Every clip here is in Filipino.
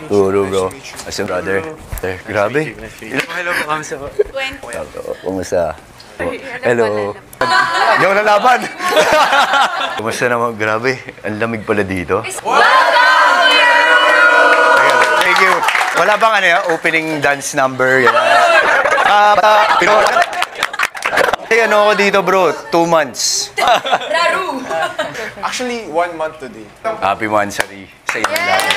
Turo, bro. As a brother. Grabe. Hello po, kamusta po? Kumusta? Hello. Yung lalaban. Kumusta naman? Grabe. Ang lamig pala dito. Thank you. Wala bang ano yan? Opening dance number? Yan. Hey, ano ako dito, bro? 2 months. Raru! Actually, 1 month today. Happy Mansari sa inyong lahat.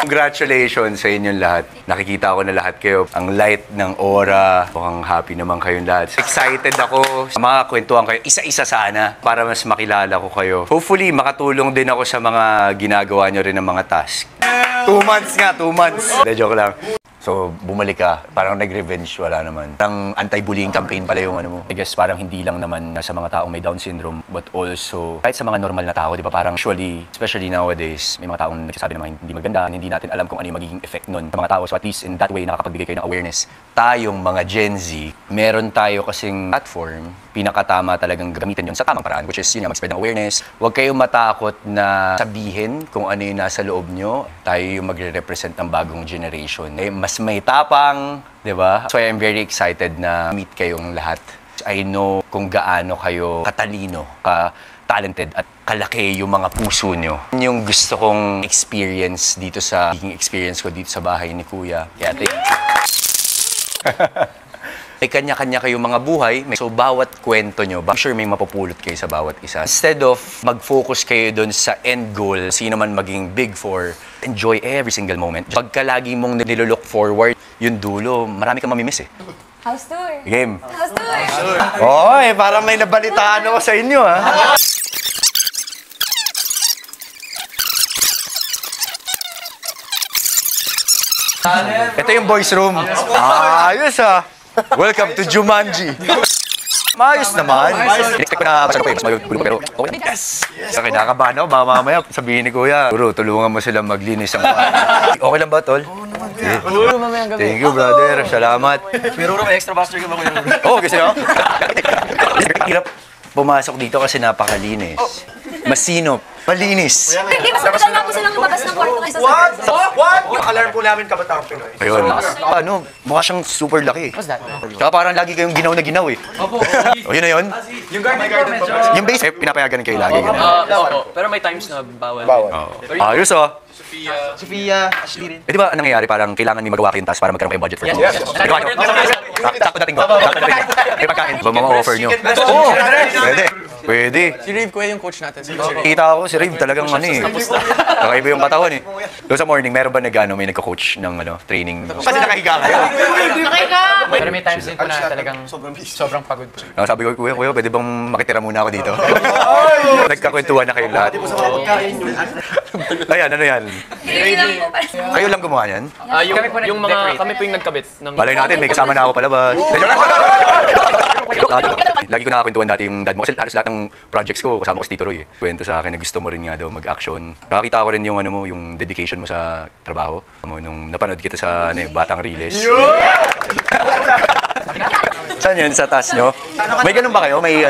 Congratulations sa inyong lahat. Nakikita ko na lahat kayo. Ang light ng aura. Mukhang happy naman kayong lahat. Excited ako. Makakwentuhan kayo isa-isa sana para mas makilala ko kayo. Hopefully, makatulong din ako sa mga ginagawa nyo rin ng mga task. 2 months nga, 2 months. De, joke lang. So, bumalik ka. Parang nag-revenge, wala naman. Parang anti-bullying campaign pala yung ano mo. I guess parang hindi lang naman sa mga taong may Down syndrome, but also kahit sa mga normal na tao, di ba? Parang usually, especially nowadays, may mga taong nagsasabi na mga hindi maganda, hindi natin alam kung ano yung magiging effect nun sa mga tao. So at least in that way, nakakapagbigay kayo ng awareness. Tayong mga Gen Z, meron tayo kasing platform, pinakatama talagang gamitin yun sa tamang paraan, which is yun nga, mag-spread ng awareness. Huwag kayong matakot na sabihin kung ano yung nasa loob nyo. Tayo yung magre-represent ng bagong generation. Mas may tapang, di ba? So I'm very excited na meet kayong lahat. I know kung gaano kayo katalino, ka-talented at kalaki yung mga puso nyo. Yung gusto kong experience dito sa, experience ko dito sa bahay ni Kuya. Kaya thank you. May kanya-kanya kayong mga buhay. So, bawat kwento nyo, I'm sure may mapupulot kayo sa bawat isa. Instead of mag-focus kayo dun sa end goal, sino man maging big four, enjoy every single moment. Pagka lagi mong nilolook forward, yung dulo, marami kang mamimiss eh. House tour! Game. House tour! Oy, parang may nabalitaan ako sa inyo, ha? Ito yung boys room. Ayos, ha? Welcome to Jumanji. Maayos naman. Expect ko na pasal ko yung mas pero okay. Yes! Okay, nakakabahan ako. Baka mamaya sabihin ni Kuya, Bro, tulungan mo sila maglinis ang bahay. Okay lang ba, Tol? Thank you, brother. Salamat. Pero may extra buster ka ba, Kuya? Oo, kasi no? Hirap pumasok dito kasi napakalinis. Masinop. Malinis. Hindi, mas matagal na ako silang lumabas ng kwarto kaysa sa What? What? Yung alarm po namin kabatang Pinoy. Ayun. Ano, mukha siyang super laki. What's that? Saka parang lagi kayong ginaw na ginaw eh. Opo. O, yun na yun. Yung garden po, medyo. Yung base, pinapayagan kayo lagi. Ganun. Opo. Pero may times na bawal. Ayos oh. Sophia, Ashley rin. Eh di ba anong nangyayari? Parang kailangan may magawa kayong task para magkaroon kayong budget for it. Yes. Sakto dating ko. May pagkain. Ba mga offer nyo? Oo. Pwede. Pwede. Si Rave Kuya yung coach natin. Kita ko si Rave talagang ano eh. Kakaiba yung katawan eh. Doon sa morning, meron ba may nagko-coach ng training? Kasi nakahiga kayo. Pero may times din po na talagang sobrang pagod po. Sabi ko, Kuya, pwede bang makitira muna ako dito? Nagkakwentuhan na kayong lahat. Ayan, ano yan? Hindi lang po pala. Kayo lang gumawa yan? Yung mga kami po yung nagkabit ng Malay natin, may kasama na ako palabas. Lagi ko nakakwentuhan dati yung dad mo. Kasi halos lahat ng projects ko, kasama ko si Tito Roy. Kwento sa akin na gusto mo rin nga daw mag-action. Nakakita ko rin yung yung dedication mo sa trabaho. Nung napanood kita sa Batang Riles. Saan yun? Sa taas nyo? May ganun ba kayo? May